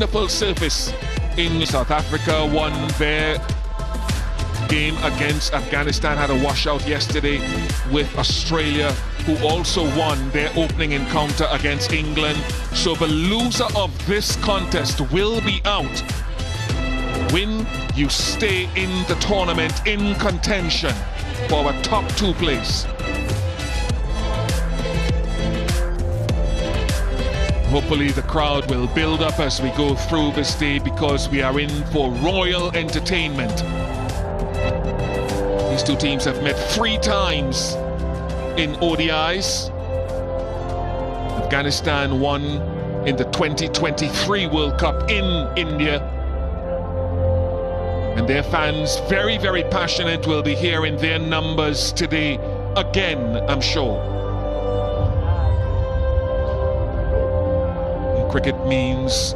Wonderful surface in South Africa. Won their game against Afghanistan, had a washout yesterday with Australia, who also won their opening encounter against England. So the loser of this contest will be out. Win, you stay in the tournament in contention for a top 2 place. Hopefully the crowd will build up as we go through this day, because we are in for royal entertainment. These two teams have met 3 times in ODIs. Afghanistan won in the 2023 World Cup in India. And their fans, very, very passionate, will be here in their numbers today again, I'm sure. Cricket means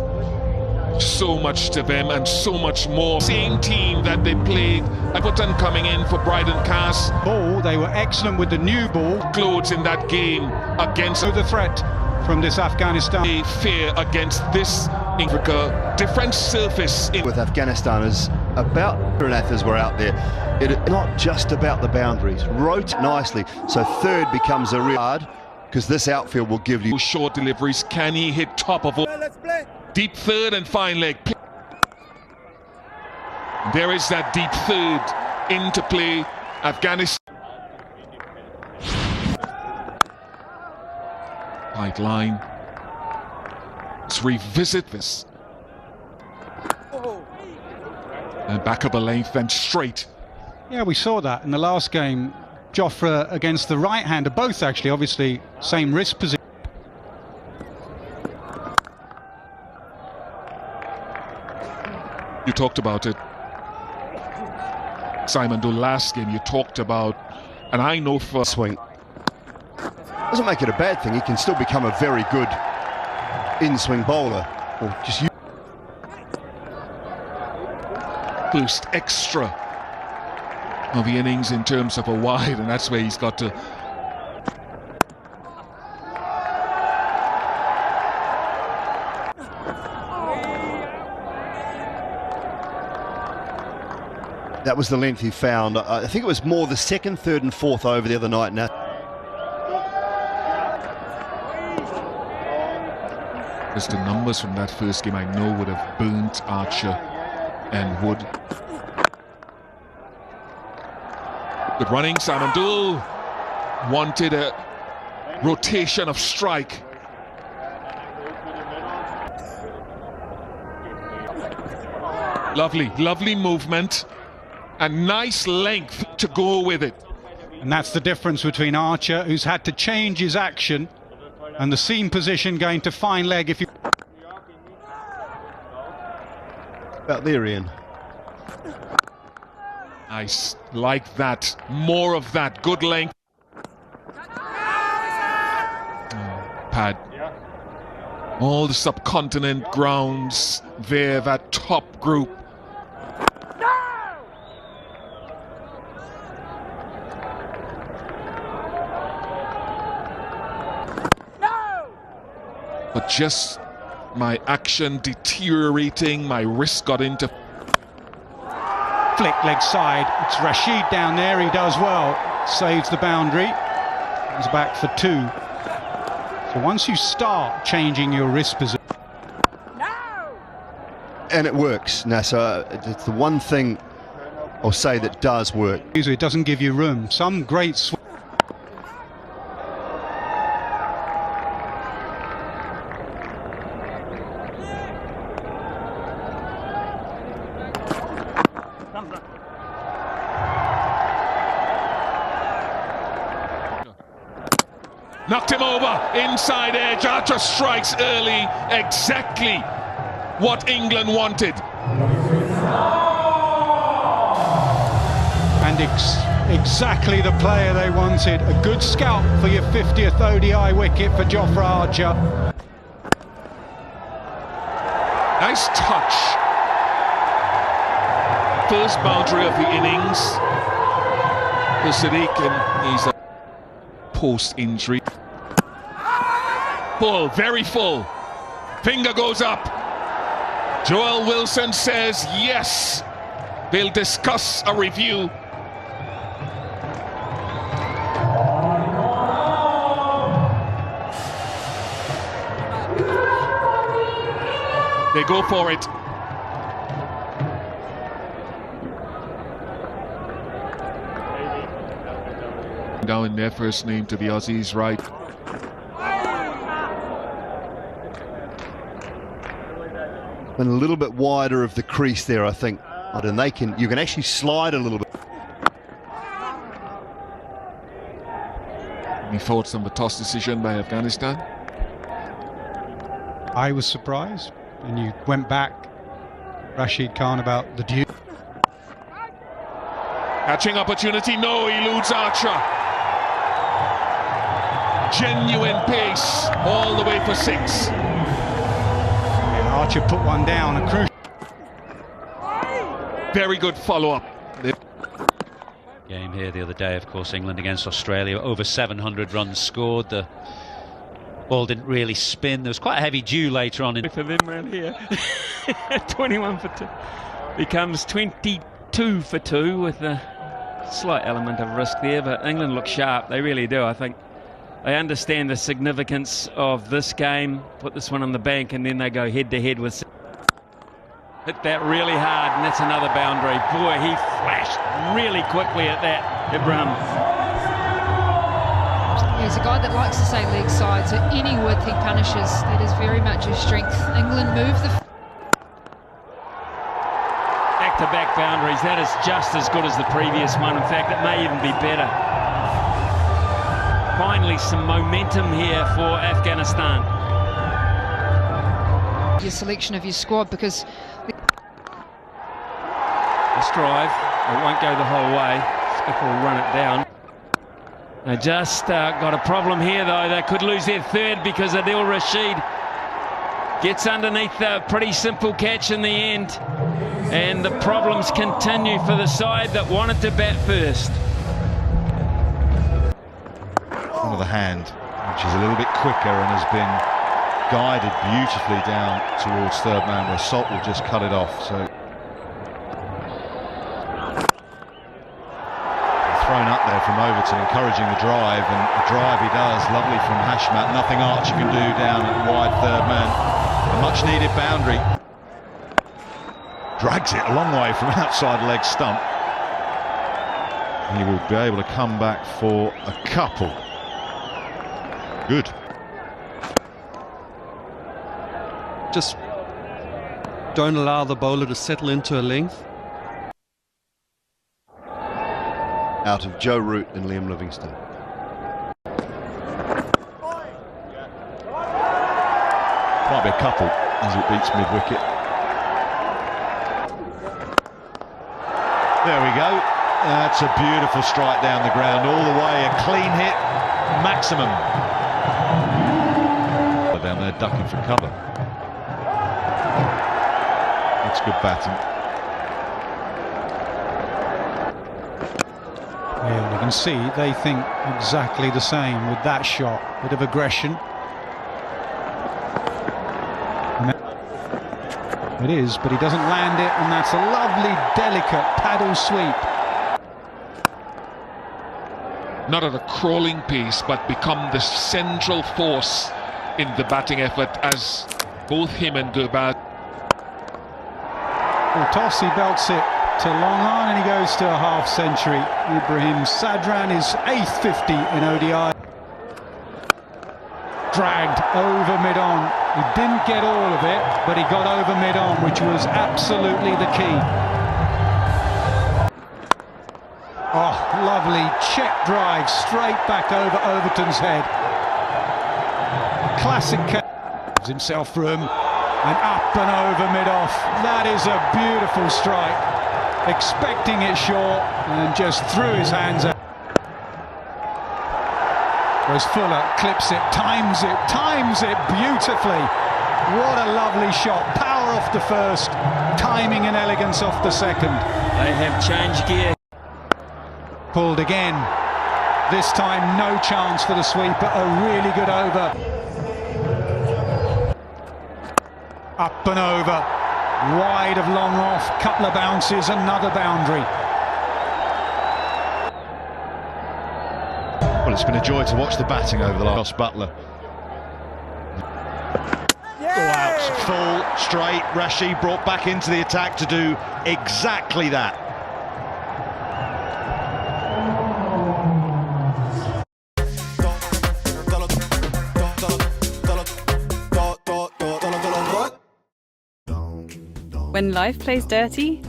so much to them and so much more. Same team that they played. Everton coming in for Bryden Cass. Ball, they were excellent with the new ball. Clothes in that game against the threat from this Afghanistan. A fear against this Africa. Different surface. With Afghanistan is about Granathas were out there. It's not just about the boundaries. Wrote nicely. So third becomes a real hard, because this outfield will give you short deliveries. Can he hit top of all? Deep third and fine leg. There is that deep third into play. Afghanistan. Tight line. Let's revisit this. And back up a length and straight. Yeah, we saw that in the last game. Jofra against the right-hander, both actually, obviously, same wrist position. You talked about it, Simon, the last game you talked about, and I know for swing. Doesn't make it a bad thing. He can still become a very good in-swing bowler. Or just first extra of the innings in terms of a wide, and that's where he's got to. That was the length he found. I think it was more the second, third and fourth over the other night now. Just the numbers from that first game I know would have burnt Archer and Wood. Good running, Simon Dool wanted a rotation of strike. Lovely, lovely movement and nice length to go with it. And that's the difference between Archer, who's had to change his action, and the seam position going to fine leg. If you about there, Ian. Nice, like that, more of that, good length. Pad. All the subcontinent grounds there, that top group. But just my action deteriorating, my wrist got into. Flick leg side, it's Rashid down there, he does well, saves the boundary, he's back for 2. So once you start changing your wrist position, and it works now, so it's the one thing I'll say that does work. It doesn't give you room. Some great swing. Knocked him over, inside edge, Archer strikes early, exactly what England wanted. And exactly the player they wanted. A good scalp for your 50th ODI wicket for Jofra Archer. Nice touch. First boundary of the innings for Sadiq, and he's a post-injury. Full, very full. Finger goes up. Joel Wilson says yes. They'll discuss a review. They go for it. Down their first name to the Aussies, right? And a little bit wider of the crease there, I think. And you can actually slide a little bit. Any thoughts on the toss decision by Afghanistan? I was surprised, and you went back, Rashid Khan, about the due. Catching opportunity, no, eludes Archer. Genuine pace, all the way for 6. Yeah, Archer put one down, a crucial. Very good follow-up. Game here the other day, of course, England against Australia, over 700 runs scored. The ball didn't really spin. There was quite a heavy dew later on. For them around here, 21 for 2 becomes 22 for 2 with a slight element of risk there, but England look sharp, they really do. I think they understand the significance of this game, put this one on the bank, and then they go head to head with. Hit that really hard, and that's another boundary. Boy, he flashed really quickly at that, Ibrahim. He's a guy that likes to say leg side, so any width he punishes, that is very much his strength. England move the... Back-to-back boundaries, that is just as good as the previous one. In fact, it may even be better. Finally, some momentum here for Afghanistan. Your selection of your squad, because... This drive, it won't go the whole way. Skiff will run it down. They just got a problem here, though. They could lose their third because Adil Rashid gets underneath a pretty simple catch in the end. And the problems continue for the side that wanted to bat first. Front of the hand, which is a little bit quicker and has been guided beautifully down towards third man, where Salt will just cut it off. So thrown up there from Overton, encouraging the drive, and the drive he does, lovely from Hashmat. Nothing Archer can do down at wide third man. A much needed boundary. Drags it a long way from outside leg stump. He will be able to come back for a couple. Good. Just don't allow the bowler to settle into a length. Out of Joe Root and Liam Livingstone. Might be a couple as it beats mid-wicket. There we go. That's a beautiful strike down the ground, all the way, a clean hit, maximum. Down there ducking for cover. That's good batting. Yeah, you can see they think exactly the same with that shot. Bit of aggression. It is, but he doesn't land it, and that's a lovely, delicate paddle sweep. Not at a crawling pace, but become the central force in the batting effort as both him and Gulbad. Well, toss, he belts it to long on, and he goes to a half century. Ibrahim Zadran is 8th 50 in ODI. Dragged over mid-on. He didn't get all of it, but he got over mid-on, which was absolutely the key. Oh, lovely check drive straight back over Overton's head. Classic gives himself room and up and over mid-off. That is a beautiful strike. Expecting it short and just threw his hands out. Whereas Fuller clips it, times it beautifully. What a lovely shot. Power off the first, timing and elegance off the second. They have changed gear. Pulled again. This time no chance for the sweeper, a really good over. Up and over. Wide of long off, couple of bounces, another boundary. Well, it's been a joy to watch the batting over the last. Butler. Go out, full, straight. Rashid brought back into the attack to do exactly that. When life plays dirty,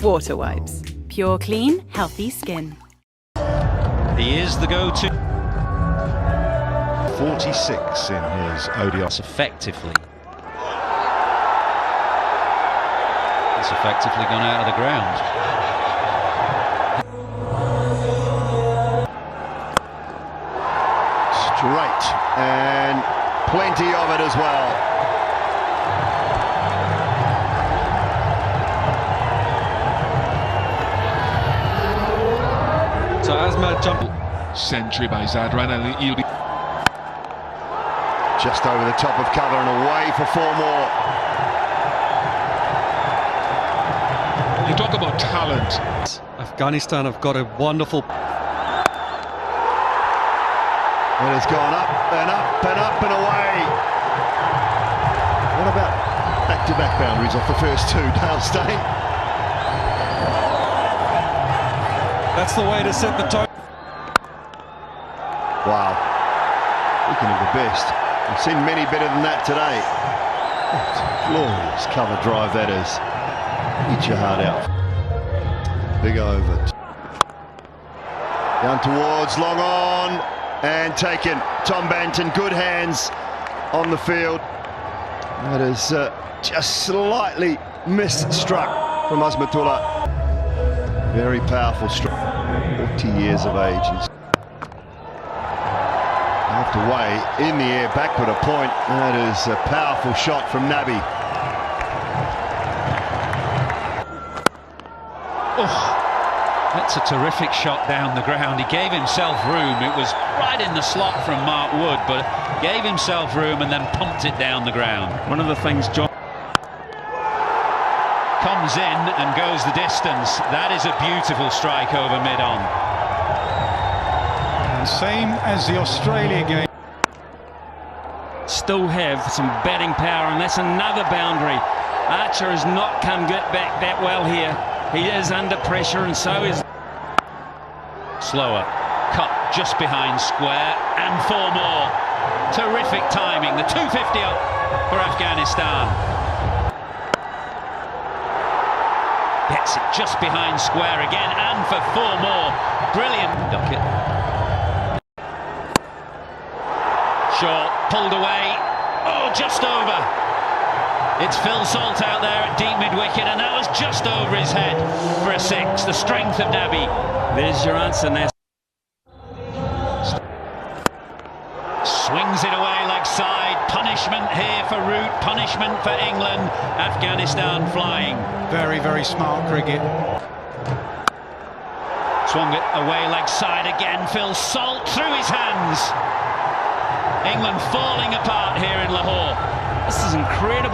water wipes. Pure, clean, healthy skin. He is the go-to. 46 in his ODI. It's effectively gone out of the ground. Straight, and plenty of it as well. So Asma jumped. Century by Zadran, and he'll be Just over the top of cover and away for 4 more. You talk about talent. Afghanistan have got a wonderful. And it's gone up and up and up and away. What about back-to-back boundaries off the first 2, Dale Steyn? That's the way to set the tone. Wow. Speaking of the best, we've seen many better than that today. What a glorious cover drive that is. Eat your heart out. Big over. Down towards, long on, and taken. Tom Banton, good hands on the field. That is just slightly misstruck from Azmatullah. Very powerful stroke. 40 years of age. After way in the air, backward a point. That is a powerful shot from Nabi. Oh, that's a terrific shot down the ground. He gave himself room. It was right in the slot from Mark Wood, but gave himself room and then pumped it down the ground. One of the things John Comes in and goes the distance. That is a beautiful strike over mid-on. Same as the Australia game. still have some batting power, and that's another boundary. Archer has not come back that well here. He is under pressure, and so is... Slower, cut just behind square, and 4 more. Terrific timing, the 250 up for Afghanistan. Gets it just behind square again, and for 4 more. Brilliant. Duckett. Shaw pulled away. Oh, just over. It's Phil Salt out there at deep mid-wicket, and that was just over his head for a 6. The strength of Nabi. There's your answer, Ness. Swings it away leg side. Punishment here for Root. Punishment for England. Afghanistan flying. Very, very smart cricket. Swung it away leg side again. Phil Salt through his hands. England falling apart here in Lahore. This is incredible.